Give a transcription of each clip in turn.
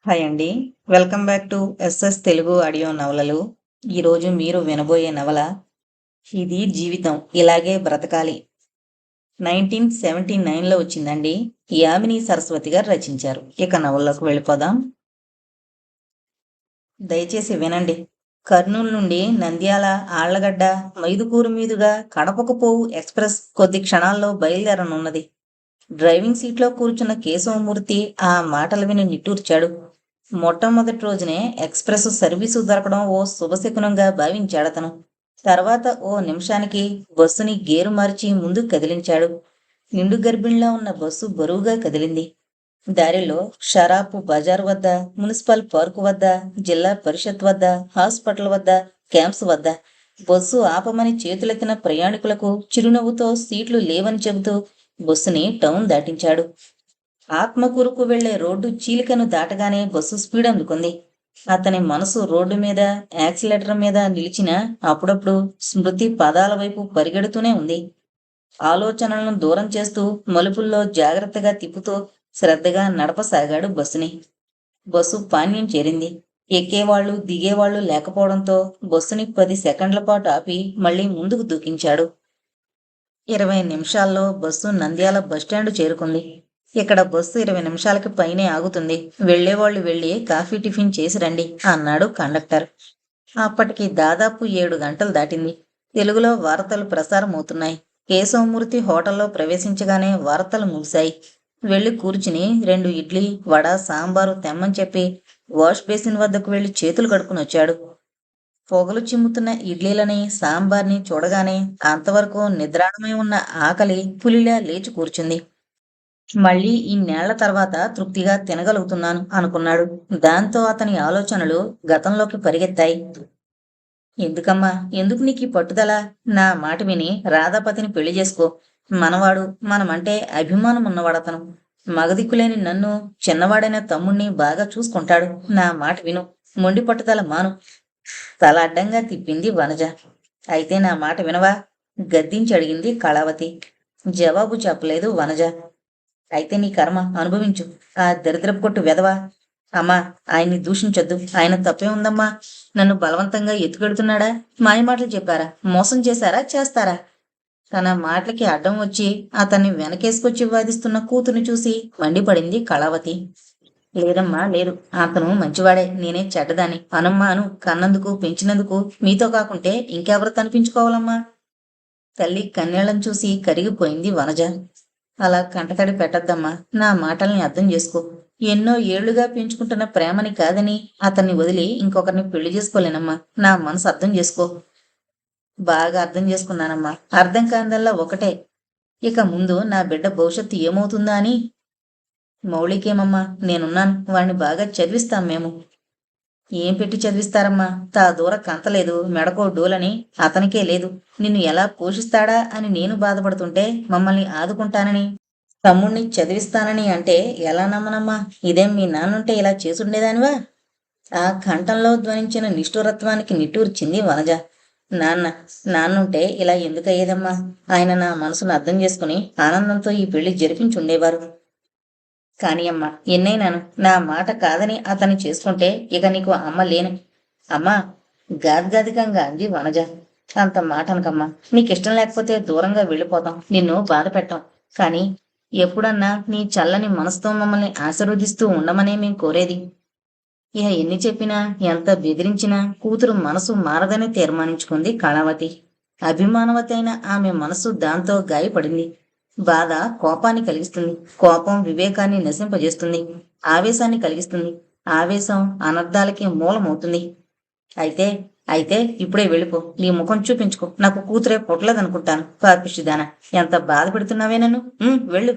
Hi అండి. Welcome back to SS Telugu audio నవలలు. ఈరోజు మీరు వినబోయే నవల 'ఇది జీవితం ఇలాగే బ్రతకాలి' 1979లో వచ్చిందండి. యామిని సరస్వతి గారు రచించారు. ఇక నవల్లోకి వెళ్ళిపోదాం. దయచేసి వినండి. కర్నూలు నుండి నంద్యాల, ఆళ్లగడ్డ, మైదుకూరు మీదుగా కడపకు పోవు ఎక్స్‌ప్రెస్ కొద్ది క్షణాల్లో బయలుదేరనున్నది. డ్రైవింగ్ సీట్లో కూర్చున్న కేశవమూర్తి ఆ మాటలు విని నిట్టూర్చాడు. మొట్టమొదటి రోజునే ఎక్స్‌ప్రెస్ సర్వీసు దొరకడం ఓ శుభశకునంగా భావించాడతను. తర్వాత ఓ నిమిషానికి బస్సుని గేరు మార్చి ముందుకు కదిలించాడు. నిండు గర్భిణిలా ఉన్న బస్సు బరువుగా కదిలింది. దారిలో షరాపు బజార్ వద్ద, మున్సిపల్ పార్కు వద్ద, జిల్లా పరిషత్ వద్ద, హాస్పిటల్ వద్ద, క్యాంప్స్ వద్ద బస్సు ఆపమని చేతులెత్తిన ప్రయాణికులకు చిరునవ్వుతో సీట్లు లేవని చెబుతూ బస్సుని టౌన్ దాటించాడు. ఆత్మకూరుకు వెళ్లే రోడ్డు చీలికను దాటగానే బస్సు స్పీడ్ అందుకుంది. అతని మనసు రోడ్డు మీద, యాక్సిలేటర్ మీద నిలిచినా అప్పుడప్పుడు స్మృతి పదాల వైపు పరిగెడుతూనే ఉంది. ఆలోచనలను దూరం చేస్తూ మలుపుల్లో జాగ్రత్తగా తిప్పుతూ శ్రద్ధగా నడపసాగాడు బస్సుని. బస్సు పాణ్యం చేరింది. ఎక్కేవాళ్లు దిగేవాళ్లు లేకపోవడంతో బస్సుని 10 సెకండ్ల పాటు ఆపి మళ్లీ ముందుకు దూకించాడు. 20 నిమిషాల్లో బస్సు నంద్యాల బస్టాండు చేరుకుంది. ఇక్కడ బస్సు 20 నిమిషాలకి పైనే ఆగుతుంది. వెళ్లేవాళ్లు వెళ్లి కాఫీ టిఫిన్ చేసి రండి అన్నాడు కండక్టర్. అప్పటికి దాదాపు 7 గంటలు దాటింది. తెలుగులో వార్తలు ప్రసారమవుతున్నాయి. కేశవమూర్తి హోటల్లో ప్రవేశించగానే వార్తలు ముగిశాయి. వెళ్లి కూర్చుని 2 ఇడ్లీ, వడ, సాంబారు తెమ్మని చెప్పి వాష్ బేసిన్ వద్దకు వెళ్లి చేతులు కడుక్కుని వచ్చాడు. పొగలు చిమ్ముతున్న ఇడ్లీలని, సాంబార్ని చూడగానే అంతవరకు నిద్రాణమై ఉన్న ఆకలి పులిలా లేచి కూర్చుంది. మళ్లీ ఇన్నేళ్ల తర్వాత తృప్తిగా తినగలుగుతున్నాను అనుకున్నాడు. దాంతో అతని ఆలోచనలు గతంలోకి పరిగెత్తాయి. ఎందుకమ్మా, ఎందుకు నీకీ పట్టుదల? నా మాట విని రాధాపతిని పెళ్లి చేసుకో. మనవాడు, మనమంటే అభిమానం ఉన్నవాడతను. మగదిక్కులేని నన్ను, చిన్నవాడైన తమ్ముణ్ణి బాగా చూసుకుంటాడు. నా మాట విను. మొండి పట్టుదల మాను. తల అడ్డంగా తిప్పింది వనజ. అయితే నా మాట వినవా? గద్దించి అడిగింది కళావతి. జవాబు చెప్పలేదు వనజ. అయితే నీ కర్మ అనుభవించు. ఆ దరిద్రపు కొట్టు వెధవా. అమ్మా, ఆయన్ని దూషించొద్దు. ఆయన తప్పే ఉందమ్మా. నన్ను బలవంతంగా ఎత్తుకెడుతున్నాడా? మాయమాటలు చెప్పారా? మోసం చేశారా? చేస్తారా? తన మాటలకి అడ్డం వచ్చి అతన్ని వెనకేసుకొచ్చి వాదిస్తున్న కూతుర్ని చూసి మండిపడింది కళావతి. లేదమ్మా, లేదు. అతను మంచివాడే. నేనే చెడ్డదాన్ని. అనమ్మా అను. కన్నందుకు, పెంచినందుకు మీతో కాకుంటే ఇంకెవరితో అనిపించుకోవాలమ్మా? తల్లి కన్నీళ్లను చూసి కరిగిపోయింది వనజ. అలా కంటతడి పెట్టద్దమ్మా. నా మాటల్ని అర్థం చేసుకో. ఎన్నో ఏళ్లుగా పెంచుకుంటున్న ప్రేమని కాదని అతన్ని వదిలి ఇంకొకరిని పెళ్లి చేసుకోలేనమ్మా. నా మనసు అర్థం చేసుకో. బాగా అర్థం చేసుకున్నానమ్మా. అర్థం కానిదల్లా ఒకటే. ఇక ముందు నా బిడ్డ భవిష్యత్తు ఏమవుతుందా అని. మౌళికేమమ్మా, నేనున్నాను. వాణ్ణి బాగా చదివిస్తాం మేము. ఏం పెట్టి చదివిస్తారమ్మా? తా దూర కంతలేదు, మెడకో డోలని అతనికే లేదు. నిన్ను ఎలా పోషిస్తాడా అని నేను బాధపడుతుంటే మమ్మల్ని ఆదుకుంటానని, తమ్ముణ్ణి చదివిస్తానని అంటే ఎలా నమ్మనమ్మా? ఇదేం మీ నాన్నుంటే ఇలా చేసుండేదానివా? ఆ కంఠంలో ధ్వనించిన నిష్ఠురత్వానికి నిట్టూర్చింది వనజ. నాన్నుంటే ఇలా ఎందుకయ్యేదమ్మా? ఆయన నా మనసును అర్థం చేసుకుని ఆనందంతో ఈ పెళ్లి జరిపించుండేవారు. కాని అమ్మా, ఎన్నైనాను నా మాట కాదని అతన్ని చేసుకుంటే ఇక నీకు అమ్మ లేను. అమ్మా, గాద్గాదికంగా అంది వనజ. అంత మాట అనకమ్మా. నీకిష్టం లేకపోతే దూరంగా వెళ్ళిపోతాం. నిన్ను బాధ పెట్టాం. కాని ఎప్పుడన్నా నీ చల్లని మనసుతో మమ్మల్ని ఆశీర్వదిస్తూ ఉండమనే మేం కోరేది. ఇక ఎన్ని చెప్పినా, ఎంత బెదిరించినా కూతురు మనసు మారదని తీర్మానించుకుంది కళావతి. అభిమానవతి అయిన ఆమె మనసు దాంతో గాయపడింది. బాధ కోపాన్ని కలిగిస్తుంది. కోపం వివేకాన్ని నశింపజేస్తుంది. ఆవేశాన్ని కలిగిస్తుంది. ఆవేశం అనర్థాలకి మూలమవుతుంది. అయితే అయితే ఇప్పుడే వెళ్ళిపో. నీ ముఖం చూపించుకో. నాకు కూతురే పుట్టలేదనుకుంటాను. పాపిష్టిదానా, ఎంత బాధ పెడుతున్నావే నన్ను. వెళ్ళు.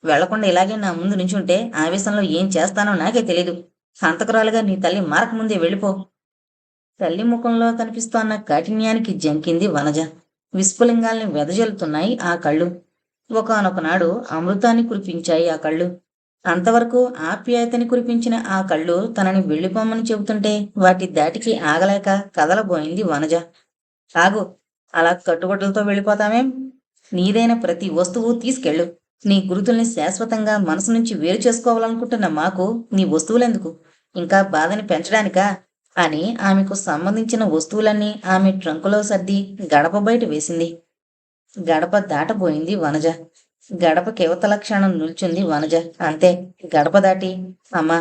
వెళ్లకుండా ఇలాగే నా ముందు నించుంటే ఆవేశంలో ఏం చేస్తానో నాకే తెలీదు. హంతకురాలుగా నీ తల్లి మారకముందే వెళ్ళిపో. తల్లి ముఖంలో కనిపిస్తోన్న కాఠిన్యానికి జంకింది వనజ. విస్ఫులింగాల్ని వెదజల్లుతున్నాయి ఆ కళ్ళు. ఒకానొకనాడు అమృతాన్ని కురిపించాయి ఆ కళ్ళు. అంతవరకు ఆప్యాయతని కురిపించిన ఆ కళ్ళు తనని వెళ్ళిపోమని చెబుతుంటే వాటి దాటికి ఆగలేక కదలబోయింది వనజ. ఆగు. అలా కట్టుబట్టలతో వెళ్ళిపోతామేం? నీదైన ప్రతి వస్తువు తీసుకెళ్ళు. నీ గురుతుల్ని శాశ్వతంగా మనసు నుంచి వేరు చేసుకోవాలనుకుంటున్న మాకు నీ వస్తువులెందుకు? ఇంకా బాధని పెంచడానికా అని ఆమెకు సంబంధించిన వస్తువులన్నీ ఆమె ట్రంకులో సర్ది గడప బయట వేసింది. గడప దాటబోయింది వనజ. గడప కివతల క్షణం నిల్చుంది వనజ. అంతే, గడప దాటి, అమ్మా,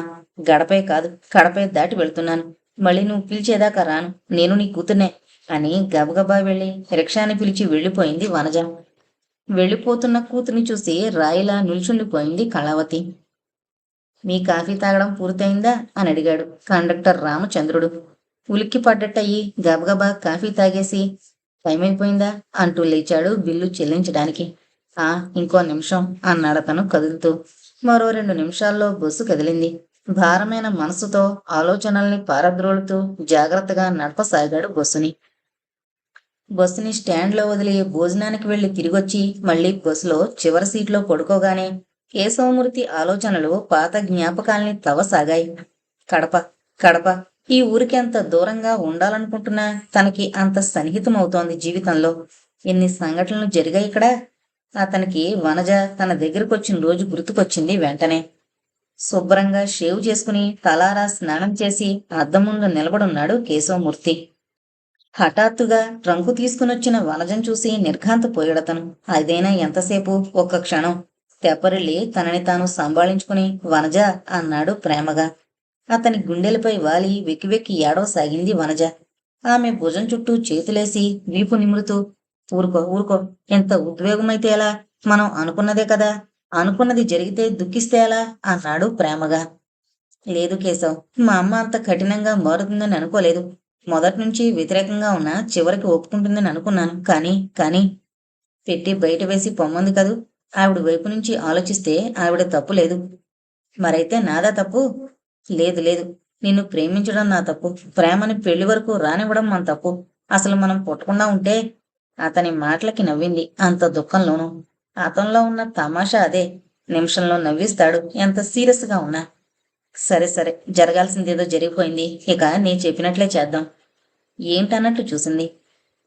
గడపే కాదు కడపే దాటి వెళ్తున్నాను. మళ్ళీ నువ్వు పిలిచేదాకా రాను. నేను నీ కూతుర్నే అని గబగబా వెళ్ళి రిక్షాని పిలిచి వెళ్ళిపోయింది వనజ. వెళ్ళిపోతున్న కూతుర్ని చూసి రాయిలా నిల్చుండిపోయింది కళావతి. మీ కాఫీ తాగడం పూర్తయిందా అని అడిగాడు కండక్టర్ రామచంద్రుడు. ఉలిక్కి పడ్డట్టయి గబగబా కాఫీ తాగేసి టైం అయిపోయిందా అంటూ లేచాడు బిల్లు చెల్లించడానికి. ఆ, ఇంకో నిమిషం అన్నాడతను కదులుతూ. మరో 2 నిమిషాల్లో బస్సు కదిలింది. భారమైన మనసుతో ఆలోచనల్ని పారద్రోలుతూ జాగ్రత్తగా నడపసాగాడు బస్సుని స్టాండ్లో వదిలి భోజనానికి వెళ్లి తిరిగొచ్చి మళ్లీ బస్సులో చివరి సీట్లో పడుకోగానే కేశవమూర్తి ఆలోచనలు పాత జ్ఞాపకాల్ని తవ్వసాగాయి. కడప, కడప, ఈ ఊరికి అంత దూరంగా ఉండాలనుకుంటున్నా తనకి అంత సన్నిహితమవుతోంది జీవితంలో. ఎన్ని సంఘటనలు జరిగాయి ఇక్కడ. అతనికి వనజ తన దగ్గరకొచ్చిన రోజు గుర్తుకొచ్చింది వెంటనే. శుభ్రంగా షేవ్ చేసుకుని తలారా స్నానం చేసి అద్దం ముందు నిలబడున్నాడు కేశవమూర్తి. హఠాత్తుగా ట్రంకు తీసుకునొచ్చిన వనజం చూసి నిర్ఘాంతపోయాడతను. అదైనా ఎంతసేపు, ఒక్క క్షణం. తెప్పరిల్లి తనని తాను సంభాళించుకుని వనజ అన్నాడు ప్రేమగా. అతని గుండెలపై వాలి వెక్కి వెక్కి ఏడవసాగింది వనజ. ఆమె భుజం చుట్టూ చేతులేసి వీపు నిమురుతూ, ఊరుకో ఊరుకో, ఎంత ఉద్వేగమైతే ఎలా, మనం అనుకున్నదే కదా, అనుకున్నది జరిగితే దుఃఖిస్తే ఎలా అన్నాడు ప్రేమగా. లేదు కేశవ్, మా అమ్మ అంత కఠినంగా మారుతుందని అనుకోలేదు. మొదటి నుంచి వ్యతిరేకంగా ఉన్నా చివరికి ఒప్పుకుంటుందని అనుకున్నాను. కానీ పెట్టి బయట వేసి పొమ్మంది కదూ. ఆవిడ వైపు నుంచి ఆలోచిస్తే ఆవిడ తప్పు లేదు. మరైతే నాదా తప్పు? లేదు లేదు, నిన్ను ప్రేమించడం నా తప్పు. ప్రేమని పెళ్లి వరకు రానివ్వడం మన తప్పు. అసలు మనం పుట్టకుండా ఉంటే. అతని మాటలకి నవ్వింది అంత దుఃఖంలోనూ. అతనిలో ఉన్న తమాషా అదే. నిమిషంలో నవ్విస్తాడు ఎంత సీరియస్గా ఉన్నా. సరే సరే, జరగాల్సిందేదో జరిగిపోయింది. ఇక నేను చెప్పినట్లే చేద్దాం. ఏంటన్నట్లు చూసింది.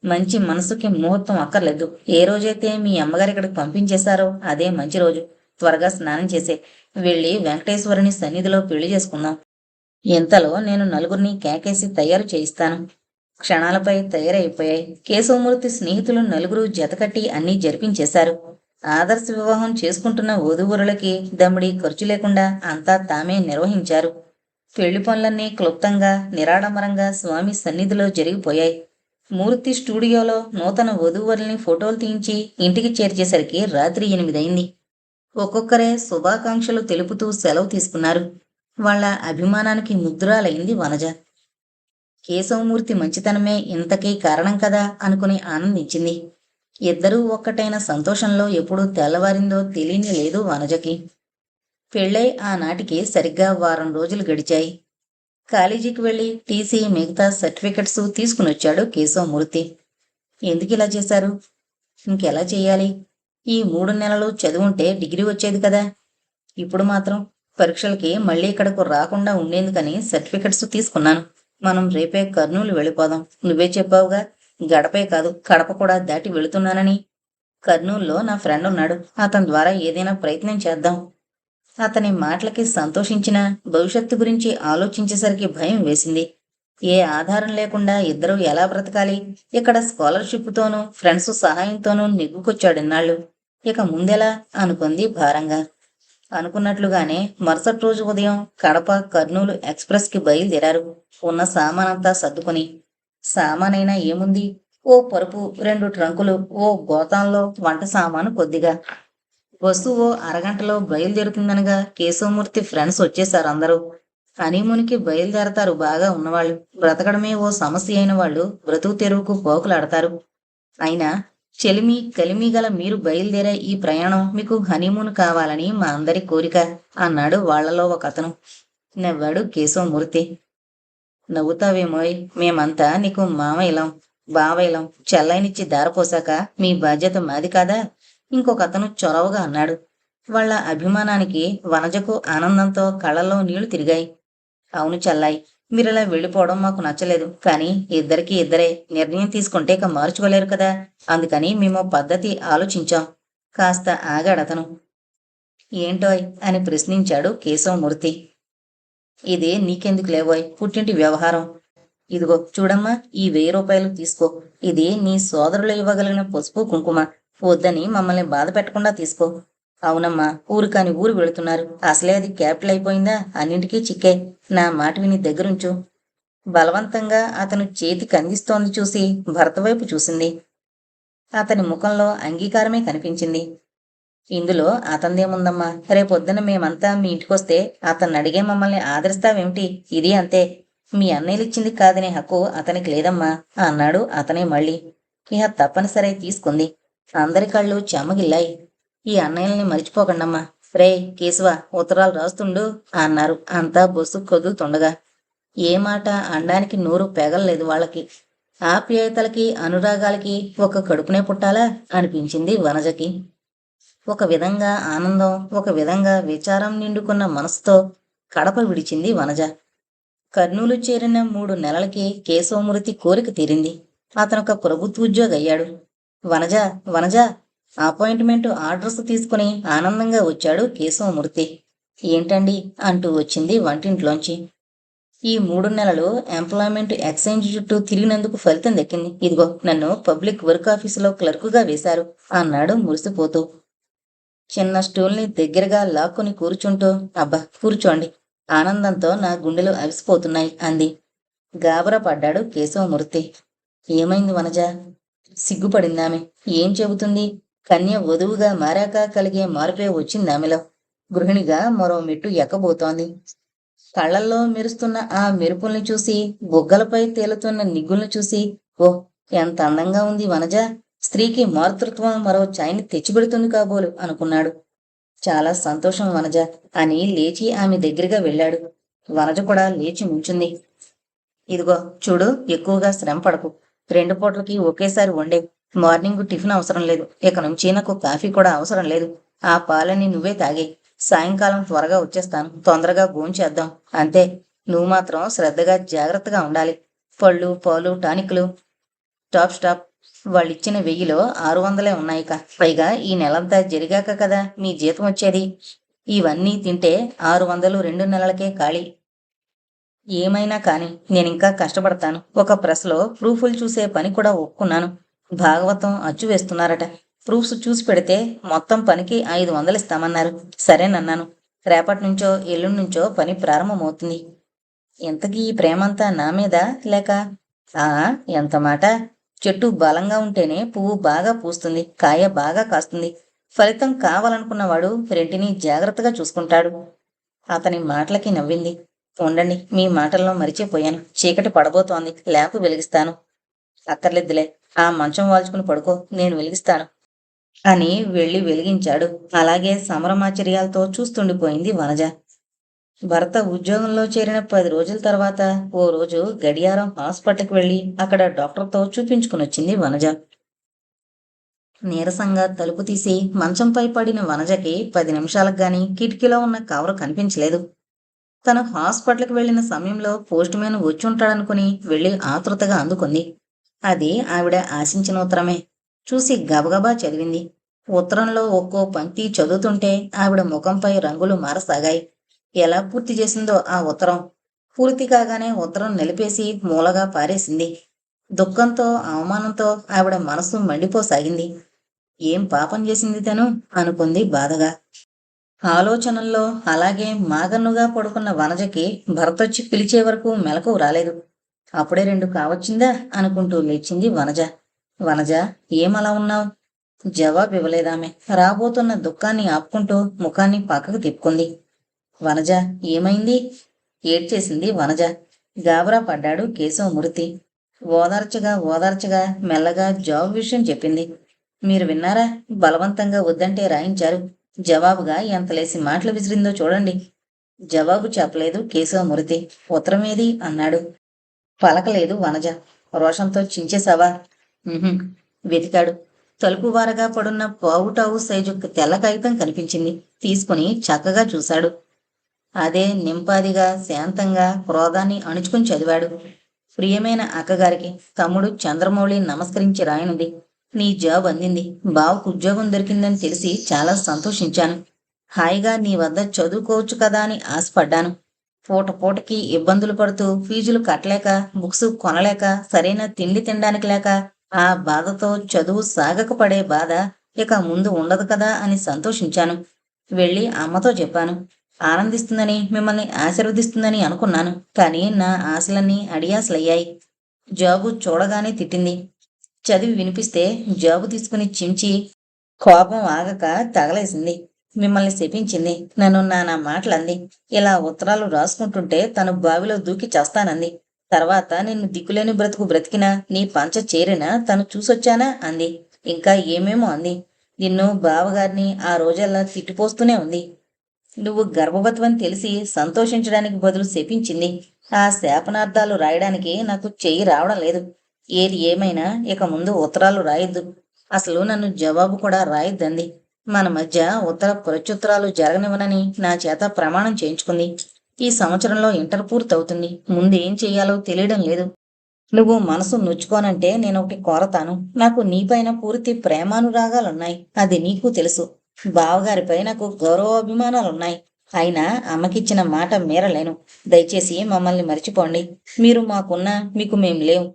మంచి మనసుకి ముహూర్తం అక్కర్లేదు. ఏ రోజైతే మీ అమ్మగారు ఇక్కడికి పంపించేశారో అదే మంచి రోజు. త్వరగా స్నానం చేసే వెళ్ళి వెంకటేశ్వరుని సన్నిధిలో పెళ్లి చేసుకుందాం. ఇంతలో నేను నలుగురిని కేకేసి తయారు చేయిస్తాను. క్షణాలపై తయారైపోయాయి. కేశవమూర్తి స్నేహితులు నలుగురు జతకట్టి అన్నీ జరిపించేశారు. ఆదర్శ వివాహం చేసుకుంటున్న వధూవరులకి దమ్ముడి ఖర్చు లేకుండా అంతా తామే నిర్వహించారు. పెళ్లి పనులన్నీ క్లుప్తంగా నిరాడంబరంగా స్వామి సన్నిధిలో జరిగిపోయాయి. మూర్తి స్టూడియోలో నూతన వధూవరుల్ని ఫోటోలు తీయించి ఇంటికి చేర్చేసరికి రాత్రి 8 అయింది. ఒక్కొక్కరే శుభాకాంక్షలు తెలుపుతూ సెలవు తీసుకున్నారు. వాళ్ల అభిమానానికి ముద్రాలైంది వనజ. కేశవమూర్తి మంచితనమే ఇంతకీ కారణం కదా అనుకుని ఆనందించింది. ఇద్దరూ ఒక్కటైన సంతోషంలో ఎప్పుడు తెల్లవారిందో తెలియని లేదు వనజకి. పెళ్ళై ఆనాటికి సరిగ్గా వారం రోజులు గడిచాయి. కాలేజీకి వెళ్లి టీసీ మిగతా సర్టిఫికెట్స్ తీసుకునొచ్చాడు కేశవమూర్తి. ఎందుకిలా చేశారు? ఇంకెలా చెయ్యాలి? ఈ 3 నెలలు చదువుంటే డిగ్రీ వచ్చేది కదా. ఇప్పుడు మాత్రం పరీక్షలకి మళ్ళీ ఇక్కడకు రాకుండా ఉండేందుకని సర్టిఫికెట్స్ తీసుకున్నాను. మనం రేపే కర్నూలు వెళ్ళిపోదాం. నువ్వే చెప్పావుగా, గడపే కాదు కడప కూడా దాటి వెళుతున్నానని. కర్నూలులో నా ఫ్రెండ్ ఉన్నాడు. అతని ద్వారా ఏదైనా ప్రయత్నం చేద్దాం. అతని మాటలకి సంతోషించినా భవిష్యత్తు గురించి ఆలోచించేసరికి భయం వేసింది. ఏ ఆధారం లేకుండా ఇద్దరూ ఎలా బ్రతకాలి? ఇక్కడ స్కాలర్షిప్తోనూ ఫ్రెండ్స్ సహాయంతోనూ నెగ్గుకొచ్చాడిన్నాళ్ళు. ఇక ముందెలా అనుకుంది భారంగా. అనుకున్నట్లుగానే మరుసటి రోజు ఉదయం కడప కర్నూలు ఎక్స్ప్రెస్కి బయలుదేరారు. ఉన్న సామానంతా సర్దుకుని. సామానైనా ఏముంది? ఓ పరుపు, 2 ట్రంకులు, ఓ గోతాంలో వంట సామాను కొద్దిగా. బస్సు ఓ అరగంటలో బయలుదేరుతుందనగా కేశవమూర్తి ఫ్రెండ్స్ వచ్చేశారు అందరూ. హనీమూన్కి బయలుదేరతారు బాగా ఉన్నవాళ్ళు. బ్రతకడమే ఓ సమస్య అయిన వాళ్ళు బ్రతుకు తెరువుకు పోకులాడతారు. అయినా చెలిమి కలిమి గల మీరు బయలుదేరే ఈ ప్రయాణం మీకు హనీమూన్ కావాలని మా అందరి కోరిక అన్నాడు వాళ్లలో ఒకతను. నవ్వాడు కేశవమూర్తి. నవ్వుతావేమోయ్, మేమంతా నీకు మామయ్యలం, బావయ్యలం. చెల్లైనిచ్చి దారపోసాక మీ బాధ్యత మాది కాదా? ఇంకొకతను చొరవగా అన్నాడు. వాళ్ల అభిమానానికి వనజకు ఆనందంతో కళ్ళలో నీళ్లు తిరిగాయి. అవును చెల్లాయి, మీరిలా వెళ్ళిపోవడం మాకు నచ్చలేదు. కానీ ఇద్దరికి ఇద్దరే నిర్ణయం తీసుకుంటే ఇక మార్చుకోలేరు కదా. అందుకని మేము పద్ధతి ఆలోచించాం. కాస్త ఆగాడతను. ఏంటోయ్ అని ప్రశ్నించాడు కేశవమూర్తి. ఇది నీకెందుకు లేవోయ్ పుట్టింటి వ్యవహారం. ఇదిగో చూడమ్మా, ఈ 1000 రూపాయలు తీసుకో. ఇది నీ సోదరులు ఇవ్వగలిగిన పసుపు కుంకుమ. వద్దని మమ్మల్ని బాధ పెట్టకుండా తీసుకో. అవునమ్మా, ఊరు కాని ఊరు వెళుతున్నారు. అసలే అది క్యాపిటల్ అయిపోయిందా, అన్నింటికీ చిక్కే. నా మాట విని దగ్గరుంచు. బలవంతంగా అతను చేతికి అందిస్తోంది చూసి భర్త వైపు చూసింది. అతని ముఖంలో అంగీకారమే కనిపించింది. ఇందులో అతందేముందమ్మా, రేపొద్దున మేమంతా మీ ఇంటికొస్తే అతన్ని అడిగే మమ్మల్ని ఆదరిస్తావేమిటి? ఇది అంతే. మీ అన్నయ్యలిచ్చింది కాదనే హక్కు అతనికి లేదమ్మా అన్నాడు అతనే మళ్ళీ. ఇహ తప్పనిసరి తీసుకుంది. అందరి కళ్ళు చెమ్మగిల్లాయి. ఈ అన్నయ్యల్ని మరిచిపోకండమ్మా. రే కేశవ, ఉత్తరాలు రాస్తుండు అన్నారు అంతా బొస్సు కదులుతుండగా. ఏ మాట అనడానికి నోరు పెగల్లేదు వాళ్ళకి. ఆప్యాయతలకి అనురాగాలకి ఒక కడుపునే పుట్టాలా అనిపించింది వనజకి. ఒక విధంగా ఆనందం, ఒక విధంగా విచారం నిండుకున్న మనసుతో కడప విడిచింది వనజ. కర్నూలు చేరిన 3 నెలలకి కేశవమూర్తి కోరిక తీరింది. అతనొక ప్రభుత్వోద్యోగి అయ్యాడు. వనజ వనజ అపాయింట్మెంట్ ఆర్డర్స్ తీసుకుని ఆనందంగా వచ్చాడు కేశవమూర్తి. ఏంటండి అంటూ వచ్చింది వంటింట్లోంచి. ఈ 3 నెలలు ఎంప్లాయ్మెంట్ ఎక్స్చేంజ్ చుట్టూ తిరిగినందుకు ఫలితం దక్కింది. ఇదిగో నన్ను పబ్లిక్ వర్క్ ఆఫీసులో క్లర్కుగా వేశారు అన్నాడు మురిసిపోతూ. చిన్న స్టూల్ని దగ్గరగా లాక్కుని కూర్చుంటూ, అబ్బా కూర్చోండి, ఆనందంతో నా గుండెలు అవిసిపోతున్నాయి అంది. గాబరా పడ్డాడు కేశవమూర్తి. ఏమైంది వనజ? సిగ్గుపడిందామె. ఏం చెబుతుంది? కన్య వధువుగా మారాక కలిగే మార్పే వచ్చిందామెలో. గృహిణిగా మరో మెట్టు ఎక్కబోతోంది. కళ్ళల్లో మెరుస్తున్న ఆ మెరుపుల్ని చూసి, బుగ్గలపై తేలుతున్న నిగ్గుల్ని చూసి, ఓహ్ ఎంత అందంగా ఉంది వనజ. స్త్రీకి మాతృత్వం మరో ఛాయని తెచ్చిపెడుతుంది కాబోలు అనుకున్నాడు. చాలా సంతోషం వనజ అని లేచి ఆమె దగ్గరగా వెళ్ళాడు. వనజ కూడా లేచి నుంచుంది. ఇదిగో చూడు, ఎక్కువగా శ్రమ పడకు. 2 పూటలకి ఒకేసారి వండే. మార్నింగ్ టిఫిన్ అవసరం లేదు. ఇక నుంచి నాకు కాఫీ కూడా అవసరం లేదు. ఆ పాలని నువ్వే తాగే. సాయంకాలం త్వరగా వచ్చేస్తాను. తొందరగా భోంచేద్దాం. అంతే. నువ్వు మాత్రం శ్రద్ధగా జాగ్రత్తగా ఉండాలి. పళ్ళు పాలు టానిక్లు టాప్ స్టాప్. వాళ్ళిచ్చిన 1000లో 600 ఉన్నాయిక. పైగా ఈ నెలంతా జరిగాక కదా మీ జీతం వచ్చేది. ఇవన్నీ తింటే 600 2 నెలలకే ఖాళీ. ఏమైనా కాని నేనింకా కష్టపడతాను. ఒక ప్రెస్లో ప్రూఫ్లు చూసే పని కూడా ఒప్పుకున్నాను. భాగవతం అచ్చు వేస్తున్నారట. ప్రూఫ్స్ చూసి పెడితే మొత్తం పనికి 500 ఇస్తామన్నారు. సరేనన్నాను. రేపటి నుంచో ఎల్లుండి నుంచో పని ప్రారంభమవుతుంది. ఇంతకీ ఈ ప్రేమంతా నా మీద లేక? ఆ ఎంత మాట. చెట్టు బలంగా ఉంటేనే పువ్వు బాగా పూస్తుంది, కాయ బాగా కాస్తుంది. ఫలితం కావాలనుకున్నవాడు రెంటిని జాగ్రత్తగా చూసుకుంటాడు. అతని మాటలకి నవ్వింది. ఉండండి, మీ మాటల్లో మరిచిపోయాను. చీకటి పడబోతోంది. ల్యాంపు వెలిగిస్తాను. అక్కర్లేదులే, ఆ మంచం వాల్చుకుని పడుకో, నేను వెలిగిస్తాను అని వెళ్ళి వెలిగించాడు. అలాగే సమరమాచర్యాలతో చూస్తుండిపోయింది వనజ. భర్త ఉద్యోగంలో చేరిన 10 రోజుల తర్వాత ఓ రోజు గడియారం హాస్పిటల్కి వెళ్ళి అక్కడ డాక్టర్తో చూపించుకునొచ్చింది వనజ. నీరసంగా తలుపు తీసి మంచంపై పడిన వనజకి 10 నిమిషాలకు గాని కిటికీలో ఉన్న కవరు కనిపించలేదు. తను హాస్పిటల్కి వెళ్లిన సమయంలో పోస్ట్ మ్యాన్ వచ్చుంటాడనుకుని వెళ్లి ఆతృతగా అందుకుంది. అది ఆవిడ ఆశించిన ఉత్తరమే. చూసి గబగబా చదివింది. ఉత్తరంలో ఒక్కో పంక్తి చదువుతుంటే ఆవిడ ముఖంపై రంగులు మారసాగాయి. ఎలా పూర్తి చేసిందో ఆ ఉత్తరం. పూర్తి కాగానే ఉత్తరం నిలిపేసి మూలగా పారేసింది. దుఃఖంతో అవమానంతో ఆవిడ మనసు మండిపోసాగింది. ఏం పాపం చేసింది తను అనుకుంది బాధగా. ఆలోచనల్లో అలాగే మాగన్నుగా పడుకున్న వనజకి భర్తొచ్చి పిలిచే వరకు మెలకు రాలేదు. అప్పుడే 2 కావచ్చిందా అనుకుంటూ లేచింది వనజ. వనజ, ఏమలా ఉన్నావు? జవాబు ఇవ్వలేదామె. రాబోతున్న దుఃఖాన్ని ఆపుకుంటూ ముఖాన్ని పక్కకు తిప్పుకుంది. వనజ, ఏమైంది? ఏడ్చేసింది వనజ. గాబరా పడ్డాడు కేశవమూర్తి. ఓదార్చగా మెల్లగా జాబ్ విషయం చెప్పింది. మీరు విన్నారా? బలవంతంగా వద్దంటే రాయించారు. జవాబుగా ఎంతలేసి మాటలు విసిరిందో చూడండి. జవాబు చెప్పలేదు కేశవమూర్తి. ఉత్తరమేది అన్నాడు. పలకలేదు వనజ. రోషంతో చించేశావా? వెతికాడు. తలుపు వారగా పడున్న పావుటావు సైజు తెల్ల కాగితం కనిపించింది. తీసుకుని చక్కగా చూశాడు. అదే నింపాదిగా శాంతంగా క్రోధాన్ని అణుచుకుని చదివాడు. ప్రియమైన అక్కగారికి తమ్ముడు చంద్రమౌళి నమస్కరించి రాయనుంది. నీ జాబ్ అందింది. బావకు ఉద్యోగం దొరికిందని తెలిసి చాలా సంతోషించాను. హాయిగా నీ వద్ద చదువుకోవచ్చు కదా అని ఆశపడ్డాను. పూటకి ఇబ్బందులు పడుతూ ఫీజులు కట్టలేక, బుక్స్ కొనలేక, సరైన తిండి తినడానికి లేక, ఆ బాధతో చదువు సాగక పడే బాధ ఇక ముందు ఉండదు కదా అని సంతోషించాను. వెళ్ళి అమ్మతో చెప్పాను. ఆనందిస్తుందని, మిమ్మల్ని ఆశీర్వదిస్తుందని అనుకున్నాను. కానీ నా ఆశలన్నీ అడియాసలయ్యాయి. జాబు చూడగానే తిట్టింది. చదివి వినిపిస్తే జాబు తీసుకుని చించి కోపం ఆగక తగలేసింది. మిమ్మల్ని శపించింది. నన్ను నానా మాటలంది. ఇలా ఉత్తరాలు రాసుకుంటుంటే తను బావిలో దూకి చస్తానంది. తర్వాత నిన్ను దిక్కులేని బ్రతుకు బ్రతికినా, నీ పంచ చేరినా తను చూసొచ్చానా అంది. ఇంకా ఏమేమో అంది. నిన్ను బావగారిని ఆ రోజల్లా తిట్టిపోస్తూనే ఉంది. నువ్వు గర్భవతివని తెలిసి సంతోషించడానికి బదులు శపించింది. ఆ శాపనార్థాలు రాయడానికి నాకు చెయ్యి రావడం లేదు. ఏది ఏమైనా ఇక ముందు ఉత్తరాలు రాయొద్దు. అసలు నన్ను జవాబు కూడా రాయొద్దంది. మన మధ్య ఉత్తర ప్రత్యుత్తరాలు జరగనివ్వనని నా చేత ప్రమాణం చేయించుకుంది. ఈ సంవత్సరంలో ఇంటర్ పూర్తవుతుంది. ముందేం చెయ్యాలో తెలియడం లేదు. నువ్వు మనసు నొచ్చుకోనంటే నేనొకటి కోరతాను. నాకు నీపైన పూర్తి ప్రేమానురాగాలున్నాయి. అది నీకు తెలుసు. బావగారిపై నాకు గౌరవాభిమానాలున్నాయి. అయినా అమ్మకిచ్చిన మాట మీరలేను. దయచేసి మమ్మల్ని మరిచిపోండి. మీరు మాకున్నా మీకు మేం లేవు.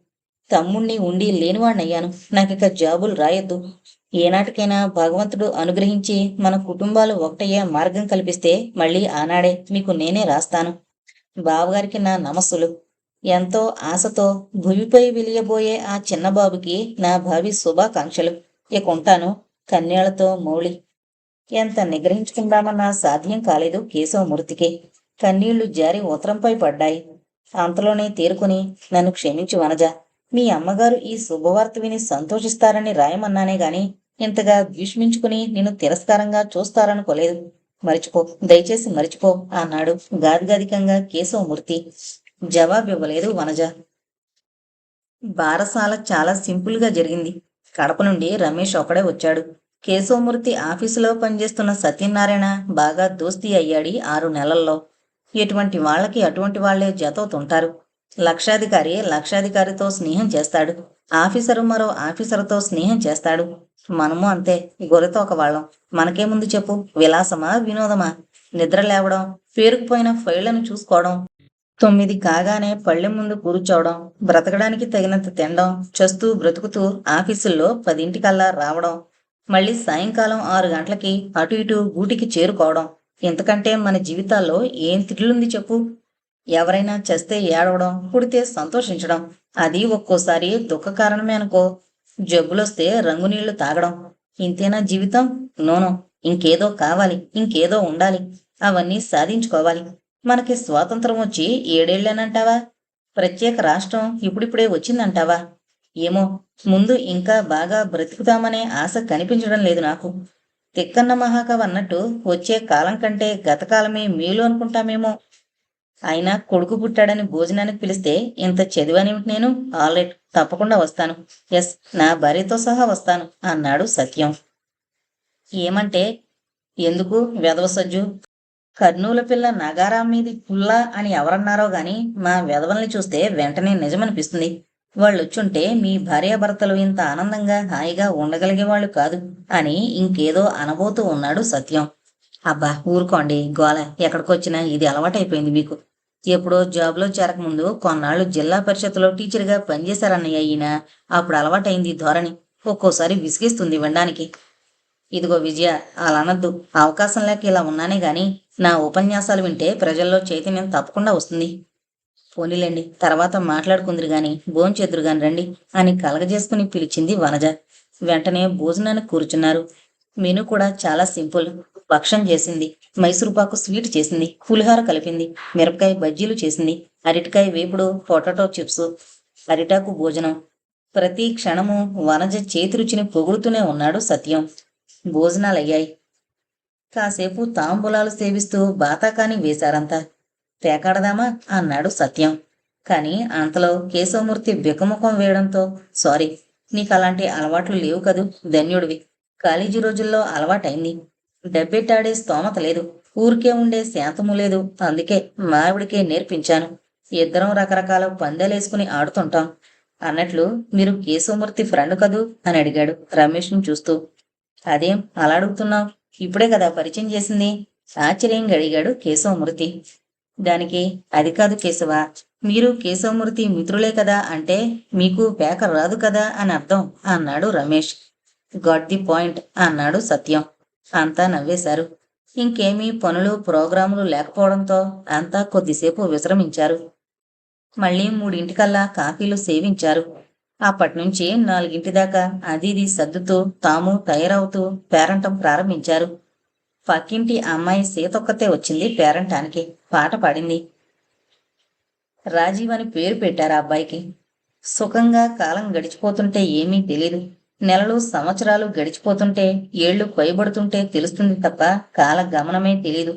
తమ్ముణ్ణి ఉండి లేనివాణ్ణయ్యాను. నాకిక జాబులు రాయొద్దు. ఏనాటికైనా భగవంతుడు అనుగ్రహించి మన కుటుంబాలు ఒకటయ్యే మార్గం కల్పిస్తే మళ్ళీ ఆనాడే మీకు నేనే రాస్తాను. బావగారికి నా నమస్సులు. ఎంతో ఆశతో భూమిపై వెలియబోయే ఆ చిన్నబాబుకి నా భావి శుభాకాంక్షలు. ఇక ఉంటాను. కన్యాలతో మౌళి. ఎంత నిగ్రహించుకుందామన్నా సాధ్యం కాలేదు కేశవమూర్తికి. కన్నీళ్లు జారి ఉత్తరంపై పడ్డాయి. అంతలోనే తేరుకుని, నన్ను క్షమించు వనజ. మీ అమ్మగారు ఈ శుభవార్త విని సంతోషిస్తారని రాయమన్నానే గాని ఇంతగా భీష్మించుకుని నిన్ను తిరస్కారంగా చూస్తారనుకోలేదు. మరిచిపో, దయచేసి మరిచిపో అన్నాడు గాదిగాదికంగా కేశవమూర్తి. జవాబివ్వలేదు వనజ. బారసాల చాలా సింపుల్గా జరిగింది. కడప నుండి రమేష్ ఒకడే వచ్చాడు. కేశవమూర్తి ఆఫీసులో పనిచేస్తున్న సత్యనారాయణ బాగా దోస్తీ అయ్యాడి 6 నెలల్లో. ఎటువంటి వాళ్ళకి అటువంటి వాళ్లే జతవుతుంటారు. లక్షాధికారితో స్నేహం చేస్తాడు. ఆఫీసరు మరో ఆఫీసరుతో స్నేహం చేస్తాడు. మనము అంతే, గొర్రెతోక వాళ్ళం. మనకేముందు చెప్పు? విలాసమా, వినోదమా? నిద్ర లేవడం, పేరుకుపోయిన ఫైళ్లను చూసుకోవడం, 9 కాగానే పళ్ళెం ముందు కూర్చోవడం, బ్రతకడానికి తగినంత తినడం, చస్తూ బ్రతుకుతూ ఆఫీసుల్లో 10 రావడం, మళ్ళీ సాయంకాలం 6 గంటలకి అటు ఇటు గూటికి చేరుకోవడం. ఇంతకంటే మన జీవితాల్లో ఏం థ్రిల్లుంది చెప్పు? ఎవరైనా చస్తే ఏడవడం, పుడితే సంతోషించడం. అది ఒక్కోసారి దుఃఖ కారణమే అనుకో. జబ్బులొస్తే రంగునీళ్లు తాగడం. ఇంతేనా జీవితం? నోనో. ఇంకేదో కావాలి, ఇంకేదో ఉండాలి. అవన్నీ సాధించుకోవాలి. మనకి స్వాతంత్రం వచ్చి 7 ఏళ్లేనంటావా? ప్రత్యేక రాష్ట్రం ఇప్పుడిప్పుడే వచ్చిందంటావా? ఏమో, ముందు ఇంకా బాగా బ్రతుకుతామనే ఆశ కనిపించడం లేదు నాకు. తిక్కన్న మహాకవి అన్నట్టు వచ్చే కాలం కంటే గతకాలమే మేలు అనుకుంటామేమో. అయినా కొడుకు పుట్టాడని భోజనానికి పిలిస్తే ఇంత చదివానేమిటి నేను? ఆల్రైట్, తప్పకుండా వస్తాను. ఎస్, నా భార్యతో సహా వస్తాను అన్నాడు సత్యం. ఏమంటే? ఎందుకు వెధవ సజ్జు? కర్నూలు పిల్ల నగారాం మీది పుల్లా అని ఎవరన్నారో గాని మా వెధవల్ని చూస్తే వెంటనే నిజమనిపిస్తుంది. వాళ్ళొచ్చుంటే మీ భార్యాభర్తలు ఇంత ఆనందంగా హాయిగా ఉండగలిగేవాళ్ళు కాదు అని ఇంకేదో అనబోతూ ఉన్నాడు సత్యం. అబ్బా ఊరుకోండి, గోల. ఎక్కడికొచ్చినా ఇది అలవాటైపోయింది మీకు. ఎప్పుడో జాబ్లో చేరకముందు కొన్నాళ్ళు జిల్లా పరిషత్లో టీచర్గా పనిచేశారన్నయ్య ఈయన. అప్పుడు అలవాటైంది ఈ ధోరణి. ఒక్కోసారి విసిగిస్తుంది వినడానికి. ఇదిగో విజయ, అలా అనద్దు. అవకాశం లేక ఇలా ఉన్నానే గాని నా ఉపన్యాసాలు వింటే ప్రజల్లో చైతన్యం తప్పకుండా వస్తుంది. పోనీలేండి, తర్వాత మాట్లాడుకుందరు గాని భోంచెద్దురు గాని రండి అని కలగజేసుకుని పిలిచింది వనజ. వెంటనే భోజనానికి కూర్చున్నారు. మెను కూడా చాలా సింపుల్. భక్షం చేసింది, మైసూరుపాకు స్వీట్ చేసింది, పులిహోర కలిపింది, మిరపకాయ బజ్జీలు చేసింది, అరటికాయ వేపుడు, పొటాటో చిప్స్, అరిటాకు భోజనం. ప్రతి క్షణము వనజ చేతి రుచిని పొగుడుతూనే ఉన్నాడు సత్యం. భోజనాలయ్యాయి. కాసేపు తాంబూలాలు సేవిస్తూ బాతాకాని వేశారంతా. పేకాడదామా అన్నాడు సత్యం. కాని అంతలో కేశవమూర్తి బిక్కముఖం వేయడంతో, సారీ, నీకలాంటి అలవాట్లు లేవు కదూ, ధన్యుడివి. కాలేజీ రోజుల్లో అలవాటైంది. డబ్బెట్టాడే స్తోమత లేదు, ఊరికే ఉండే శాంతము లేదు. అందుకే మా ఆవిడికే నేర్పించాను. ఇద్దరం రకరకాల పందెలేసుకుని ఆడుతుంటాం. అన్నట్లు మీరు కేశవమూర్తి ఫ్రెండ్ కదూ అని అడిగాడు రమేష్ను చూస్తూ. అదేం అలా అడుగుతున్నావు? ఇప్పుడే కదా పరిచయం చేసింది ఆశ్చర్యంగా అడిగాడు కేశవమూర్తి. దానికి అది కాదు కేశవ, మీరు కేశవమూర్తి మిత్రులే కదా అంటే మీకు పేక రాదు కదా అని అర్థం అన్నాడు రమేష్. గాట్ ది పాయింట్ అన్నాడు సత్యం. అంతా నవ్వేశారు. ఇంకేమీ పనులు ప్రోగ్రాములు లేకపోవడంతో అంతా కొద్దిసేపు విశ్రమించారు. మళ్ళీ 3 కాఫీలు సేవించారు. అప్పట్నుంచి 4 దాకా అదీది సర్దుతూ తాము తయారవుతూ పేరంటం ప్రారంభించారు. పక్కింటి అమ్మాయి సీతొక్కతే వచ్చింది పేరంటానికి. పాట పాడింది. రాజీవ్ అని పేరు పెట్టారు ఆ అబ్బాయికి. సుఖంగా కాలం గడిచిపోతుంటే ఏమీ తెలీదు. నెలలు సంవత్సరాలు గడిచిపోతుంటే ఏళ్లు పైబడుతుంటే తెలుస్తుంది తప్ప కాల గమనమే తెలీదు.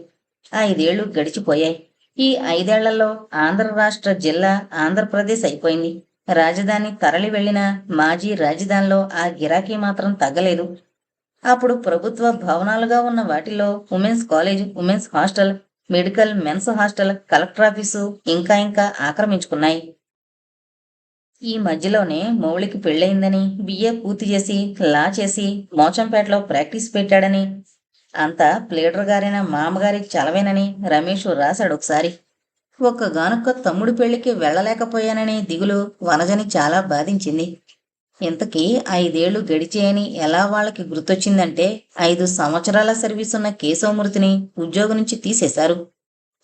5 ఏళ్లు గడిచిపోయాయి. ఈ 5 ఏళ్లలో ఆంధ్ర రాష్ట్ర జిల్లా ఆంధ్రప్రదేశ్ అయిపోయింది. రాజధాని తరలి వెళ్లిన మాజీ రాజధానిలో ఆ గిరాకీ మాత్రం తగ్గలేదు. అప్పుడు ప్రభుత్వ భవనాలుగా ఉన్న వాటిలో women's college, women's hostel, medical men's hostel, collector office ఇంకా ఆక్రమించుకున్నాయి. ఈ మధ్యలోనే మౌళికి పెళ్ళయిందని, బిఏ పూర్తి చేసి లా చేసి మోచంపేటలో ప్రాక్టీస్ పెట్టాడని, అంతా ప్లేడర్ గారైన మామగారికి చలవేనని రమేష్ రాశాడు ఒకసారి. ఒక్కగానొక్క తమ్ముడి పెళ్లికి వెళ్ళలేకపోయాననే దిగులు వనజని చాలా బాధించింది. ఇంతకీ 5 ఏళ్లు గడిచేయని ఎలా వాళ్ళకి గుర్తొచ్చిందంటే 5 సంవత్సరాల సర్వీసున్న కేశవమూర్తిని ఉద్యోగం నుంచి తీసేశారు.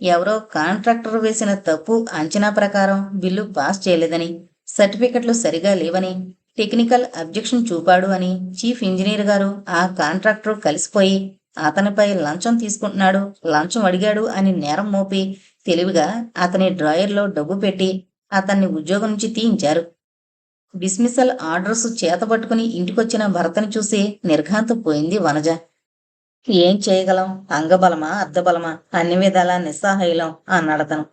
ఎవరో కాంట్రాక్టర్ వేసిన తప్పు అంచనా ప్రకారం బిల్లు పాస్ చేయలేదని, సర్టిఫికెట్లు సరిగా లేవని, టెక్నికల్ అబ్జెక్షన్ చూపాడు అని చీఫ్ ఇంజనీర్ గారు ఆ కాంట్రాక్టర్ కలిసిపోయి అతనిపై లంచం తీసుకుంటున్నాడు, లంచం అడిగాడు అని నేరం మోపి తెలివిగా అతని డ్రాయర్లో డబ్బు పెట్టి అతన్ని ఉద్యోగం నుంచి తీయించారు. డిస్మిసల్ ఆర్డర్స్ చేతబట్టుకుని ఇంటికొచ్చిన భర్తని చూసి నిర్ఘాంతపోయింది వనజ. ఏం చేయగలం? అంగబలమా అర్ధబలమా? అన్ని విధాలా నిస్సహాయులం అన్నాడతను.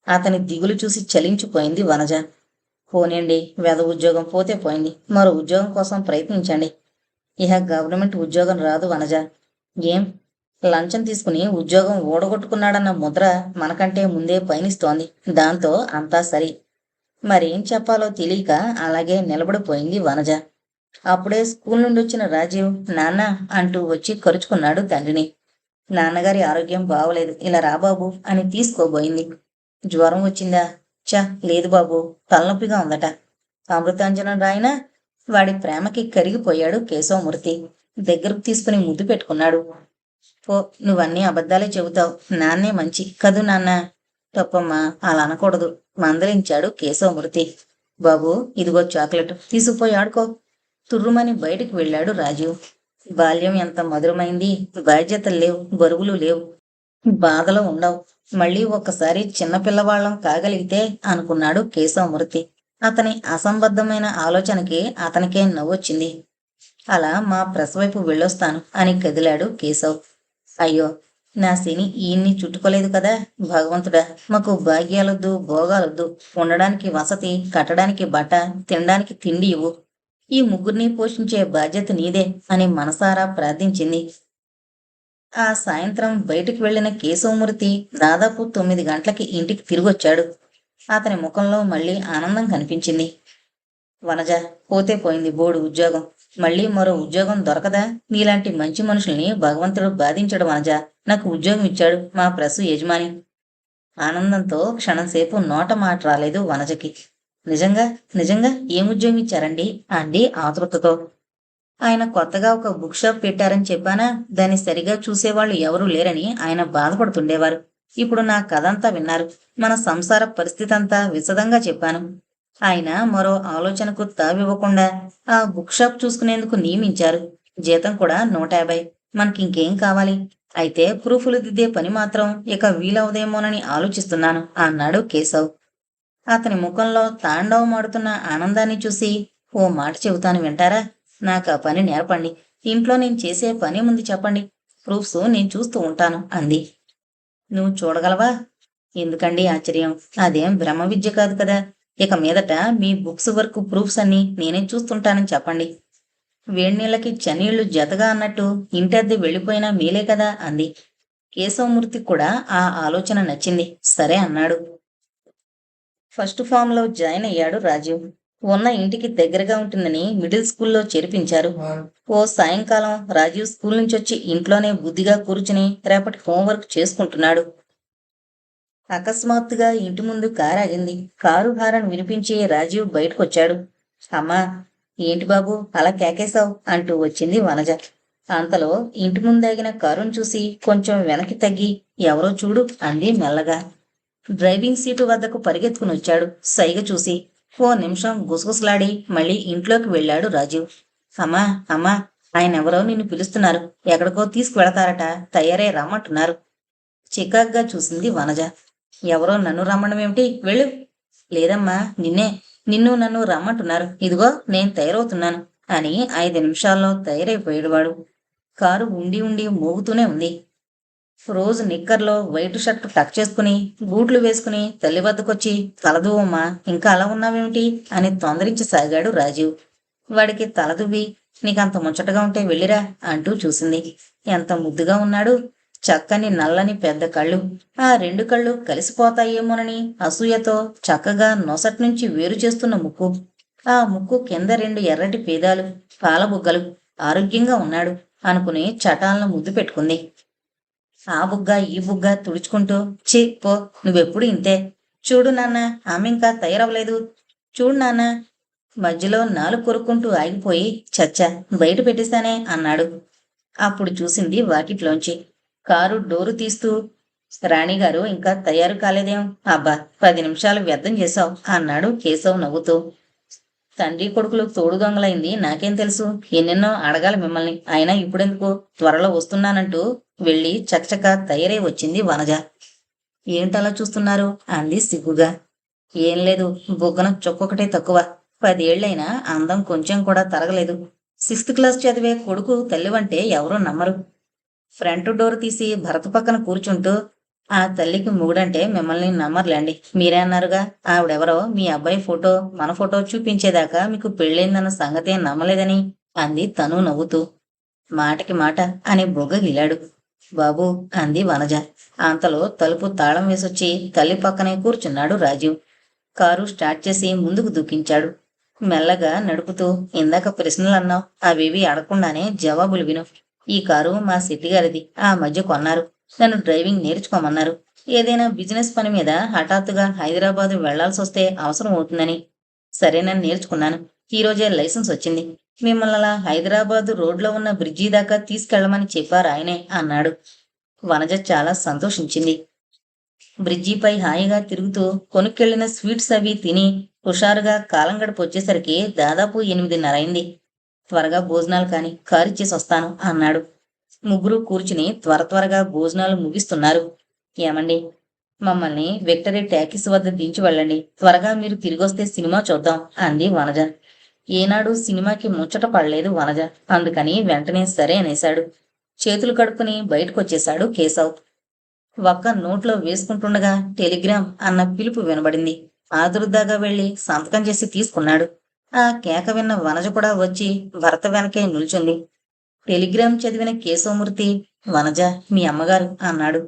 అతని దిగులు చూసి చలించిపోయింది వనజ. పోనేండి, వెధ ఉద్యోగం పోతే పోయింది, మరో ఉద్యోగం కోసం ప్రయత్నించండి. ఇహ గవర్నమెంట్ ఉద్యోగం రాదు వనజ. ఏం? లంచం తీసుకుని ఉద్యోగం ఓడగొట్టుకున్నాడన్న ముద్ర మనకంటే ముందే పయనిస్తోంది. దాంతో అంతా సరి. మరేం చెప్పాలో తెలియక అలాగే నిలబడిపోయింది వనజ. అప్పుడే స్కూల్ నుండి వచ్చిన రాజీవ్ నాన్న అంటూ వచ్చి కరుచుకున్నాడు తండ్రిని. నాన్నగారి ఆరోగ్యం బావలేదు, ఇలా రాబాబు అని తీసుకోబోయింది. జ్వరం వచ్చిందా? చ లేదు బాబు, తలనొప్పిగా ఉందట. అమృతాంజనం రాయినా? వాడి ప్రేమకి కరిగిపోయాడు కేశవమూర్తి. దగ్గరకు తీసుకుని ముద్దు పెట్టుకున్నాడు. పో, నువ్వన్నీ అబద్ధాలే చెబుతావు. నాన్నే మంచి కదూ నాన్న. తప్పమ్మా, అలా అనకూడదు మందలించాడు కేశవమూర్తి. బాబు, ఇదిగో చాక్లెట్, తీసుకుపోయి ఆడుకో. తుర్రుమని బయటికి వెళ్ళాడు రాజీవ్. బాల్యం ఎంత మధురమైంది. బాధ్యతలు లేవు, బరువులు లేవు, బాధలు ఉండవు. మళ్ళీ ఒక్కసారి చిన్నపిల్లవాళ్లం కాగలిగితే అనుకున్నాడు కేశవమూర్తి. అతని అసంబద్ధమైన ఆలోచనకి అతనికే నవ్వొచ్చింది. అలా మా ప్రెస్ వైపు వెళ్ళొస్తాను అని కదిలాడు కేశవ్. అయ్యో, నా శని ఈయన్ని చుట్టుకోలేదు కదా భగవంతుడా. మాకు భాగ్యాలొద్దు, భోగాలొద్దు, ఉండడానికి వసతి, కట్టడానికి బట్ట, తినడానికి తిండి ఇవ్వు. ఈ ముగ్గురిని పోషించే బాధ్యత నీదే అని మనసారా ప్రార్థించింది. ఆ సాయంత్రం బయటికి వెళ్లిన కేశవమూర్తి దాదాపు 9 గంటలకి ఇంటికి తిరిగొచ్చాడు. అతని ముఖంలో మళ్ళీ ఆనందం కనిపించింది. వనజ, పోతే పోయింది బోడు ఉద్యోగం. మళ్ళీ మరో ఉద్యోగం దొరకదా? నీలాంటి మంచి మనుషుల్ని భగవంతుడు బాధించడు వనజ. నాకు ఉద్యోగం ఇచ్చాడు మా ప్రెస్ యజమాని. ఆనందంతో క్షణంసేపు నోట మాట రాలేదు వనజకి. నిజంగా? నిజంగా ఏం ఉద్యోగం ఇచ్చారండి అంది ఆతృతతో. ఆయన కొత్తగా ఒక బుక్ షాప్ పెట్టారని చెప్పానా? దాన్ని సరిగా చూసేవాళ్ళు ఎవరూ లేరని ఆయన బాధపడుతుండేవారు. ఇప్పుడు నా కథంతా విన్నారు. మన సంసార పరిస్థితి అంతా విశదంగా చెప్పాను. ఆయన మరో ఆలోచనకు తావివ్వకుండా ఆ బుక్ షాప్ చూసుకునేందుకు నియమించారు. జీతం కూడా 150. మనకింకేం కావాలి? అయితే ప్రూఫ్లు దిద్దే పని మాత్రం ఇక వీలవుదేమోనని ఆలోచిస్తున్నాను అన్నాడు కేశవ్. అతని ముఖంలో తాండవమాడుతున్న ఆనందాన్ని చూసి, ఓ మాట చెబుతాను వింటారా? నాకు ఆ పని నేర్పండి. ఇంట్లో నేను చేసే పని ముందు చెప్పండి. ప్రూఫ్స్ నేను చూస్తూ ఉంటాను అంది. నువ్వు చూడగలవా? ఎందుకండి ఆశ్చర్యం? అదేం బ్రహ్మ విద్య కాదు కదా. ఇక మీదట మీ బుక్స్ వర్క్ ప్రూఫ్స్ అన్ని నేనే చూస్తుంటానని చెప్పండి. వేడినీళ్ళకి చన్నీళ్లు జతగా అన్నట్టు ఇంటద్దె వెళ్ళిపోయినా మేలే కదా అంది. కేశవమూర్తికి కూడా ఆ ఆలోచన నచ్చింది. సరే అన్నాడు. ఫస్ట్ ఫామ్లో జాయిన్ అయ్యాడు రాజీవ్. ఉన్న ఇంటికి దగ్గరగా ఉంటుందని మిడిల్ స్కూల్లో చేర్పించారు. ఓ సాయంకాలం రాజీవ్ స్కూల్ నుంచి వచ్చి ఇంట్లోనే బుద్ధిగా కూర్చుని రేపటి హోంవర్క్ చేసుకుంటున్నాడు. అకస్మాత్తుగా ఇంటి ముందు కారు ఆగింది. కారు హారన్ వినిపించి రాజీవ్ బయటకొచ్చాడు. అమ్మా, ఏంటి బాబు అలా కేకేశావు అంటూ వచ్చింది వనజ. అంతలో ఇంటి ముందాగిన కారును చూసి కొంచెం వెనక్కి తగ్గి ఎవరో చూడు అంది మెల్లగా. డ్రైవింగ్ సీటు వద్దకు పరిగెత్తుకుని వచ్చాడు సైగ చూసి. ఓ నిమిషం గుసగుసలాడి మళ్ళీ ఇంట్లోకి వెళ్ళాడు రాజీవ్. అమ్మా, అమ్మా, ఆయనెవరో నిన్ను పిలుస్తున్నారు. ఎక్కడికో తీసుకువెళతారట. తయారై రమ్మంటున్నారు. చికాగ్గా చూసింది వనజ. ఎవరో నన్ను రమ్మడమేమిటి? వెళ్ళు. లేదమ్మా, నిన్ను నన్ను రమ్మంటున్నారు. ఇదిగో నేను తయారవుతున్నాను అని 5 నిమిషాల్లో తయారైపోయాడు వాడు. కారు ఉండి ఉండి మోగుతూనే ఉంది. రోజు నిక్కర్లో వైట్ షర్టు టక్ చేసుకుని బూట్లు వేసుకుని తల్లి వద్దకొచ్చి తలదువ్వమ్మా, ఇంకా అలా ఉన్నావేమిటి అని తొందరించసాగాడు రాజీవ్. వాడికి తలదువ్వి నీకంత ముచ్చటగా ఉంటే వెళ్ళిరా అంటూ చూసింది. ఎంత ముద్దుగా ఉన్నాడు. చక్కని నల్లని పెద్ద కళ్ళు, ఆ 2 కళ్ళు కలిసిపోతాయేమోనని అసూయతో చక్కగా నొసట్నుంచి వేరు చేస్తున్న ముక్కు, ఆ ముక్కు కింద 2 ఎర్రటి పేదాలు, పాలబుగ్గలు. ఆరోగ్యంగా ఉన్నాడు అనుకుని చటాలను ముద్దు పెట్టుకుంది. ఆ బుగ్గ ఈ బుగ్గ తుడుచుకుంటూ ఛీ పో, నువ్వెప్పుడు ఇంతే. చూడు నాన్న, ఆమె ఇంకా తయారవ్వలేదు. చూడు నాన్న. మధ్యలో నాలుగు కొరుక్కుంటూ ఆగిపోయి చచ్చా, బయట పెట్టేశానే అన్నాడు. అప్పుడు చూసింది వాకిట్లోంచి. కారు డోరు తీస్తూ రాణిగారు ఇంకా తయారు కాలేదేం? అబ్బా, 10 నిమిషాలు వ్యర్థం చేశావు అన్నాడు కేశవ్ నవ్వుతూ. తండ్రి కొడుకులు తోడు దొంగలైంది నాకేం తెలుసు? ఎన్నెన్నో అడగాలి మిమ్మల్ని. అయినా ఇప్పుడెందుకు? త్వరలో వస్తున్నానంటూ వెళ్ళి చకచక తయారై వచ్చింది వనజ. ఏంటలా చూస్తున్నారు అంది సిగ్గుగా. ఏం లేదు, బుగ్గన చొక్కొకటే తక్కువ. 10 ఏళ్లైనా అందం కొంచెం కూడా తరగలేదు. 6th క్లాస్ చదివే కొడుకు తల్లివంటే ఎవరూ నమ్మరు. ఫ్రంట్ డోర్ తీసి భరత పక్కన కూర్చుంటూ ఆ తల్లికి మూడంటే మిమ్మల్ని నమ్మర్లేండి. మీరే అన్నారుగా ఆవిడెవరో మీ అబ్బాయి ఫోటో మన ఫోటో చూపించేదాకా మీకు పెళ్ళైందన్న సంగతే నమ్మలేదని అంది తను నవ్వుతూ. మాటకి మాట అని బొగ్గగిల్లాడు. బాబూ అంది వనజ. అంతలో తలుపు తాళం వేసొచ్చి తల్లి పక్కనే కూర్చున్నాడు రాజీవ్. కారు స్టార్ట్ చేసి ముందుకు దూకించాడు. మెల్లగా నడుపుతూ ఇందాక ప్రశ్నలన్నావు, అవేవి అడగకుండానే జవాబులు విను. ఈ కారు మా శెట్టిగారిది. ఆ మధ్య కొన్నారు. నన్ను డ్రైవింగ్ నేర్చుకోమన్నారు. ఏదైనా బిజినెస్ పని మీద హఠాత్తుగా హైదరాబాదు వెళ్లాల్సొస్తే అవసరం అవుతుందని. సరేనని నేర్చుకున్నాను. ఈరోజే లైసెన్స్ వచ్చింది. మిమ్మల్ని అలా హైదరాబాదు రోడ్లో ఉన్న బ్రిడ్జి దాకా తీసుకెళ్లమని చెప్పారు ఆయనే అన్నాడు. వనజ చాలా సంతోషించింది. బ్రిడ్జిపై హాయిగా తిరుగుతూ కొనుక్కెళ్లిన స్వీట్స్ అవి తిని హుషారుగా కాలం గడిపి వచ్చేసరికి దాదాపు 8:30 అయింది. త్వరగా భోజనాలు కాని, కారిచ్చేసి వస్తాను అన్నాడు. ముగ్గురు కూర్చుని త్వరగా భోజనాలు ముగిస్తున్నారు. ఏమండి, మమ్మల్ని విక్టరీ టాకీస్ వద్ద దించి వెళ్ళండి. త్వరగా మీరు తిరిగొస్తే సినిమా చూద్దాం అంది వనజ. ఏనాడు సినిమాకి ముచ్చట పడలేదు వనజ. అందుకని వెంటనే సరే అనేశాడు. చేతులు కడుక్కుని బయటకొచ్చేశాడు కేశవ్. ఒక్క నోట్లో వేసుకుంటుండగా టెలిగ్రామ్ అన్న పిలుపు వినబడింది. ఆదురుదాగా వెళ్లి సంతకం చేసి తీసుకున్నాడు. ఆ కేక విన్న వనజ కూడా వచ్చి భర్త వెనకే నిల్చుంది. టెలిగ్రామ్ చదివిన కేశవమూర్తి, వనజ మీ అమ్మగారు అన్నాడు.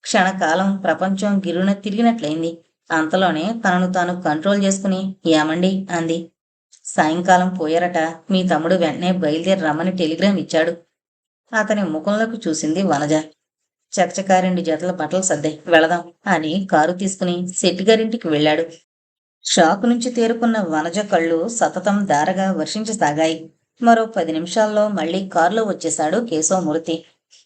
క్షణకాలం ప్రపంచం గిరున తిరిగినట్లయింది. అంతలోనే తనను తాను కంట్రోల్ చేసుకుని ఏమండి అంది. సాయంకాలం పోయారట. మీ తమ్ముడు వెంటనే బయలుదేరి రమ్మని టెలిగ్రామ్ ఇచ్చాడు. అతని ముఖంలోకి చూసింది వనజ. చకచకా 2 జతల బట్టలు సర్దే వెళదాం అని కారు తీసుకుని శెట్టిగారింటికి వెళ్ళాడు. షాక్ నుంచి తేరుకున్న వనజ కళ్ళు సతతం దారగా వర్షించసాగాయి. మరో 10 నిమిషాల్లో మళ్లీ కారులో వచ్చేశాడు కేశవమూర్తి.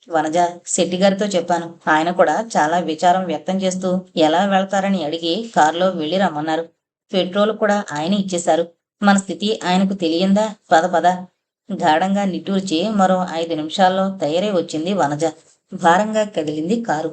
వనజ, శెట్టిగారితో చెప్పాను. ఆయన కూడా చాలా విచారం వ్యక్తం చేస్తూ ఎలా వెళతారని అడిగి కారులో వెళ్ళి రమ్మన్నారు. పెట్రోల్ కూడా ఆయన ఇచ్చేశారు. మన స్థితి ఆయనకు తెలియందా? పద పద. గాఢంగా నిట్టూర్చి మరో 5 నిమిషాల్లో తయారై వచ్చింది వనజ. భారంగా కదిలింది కారు.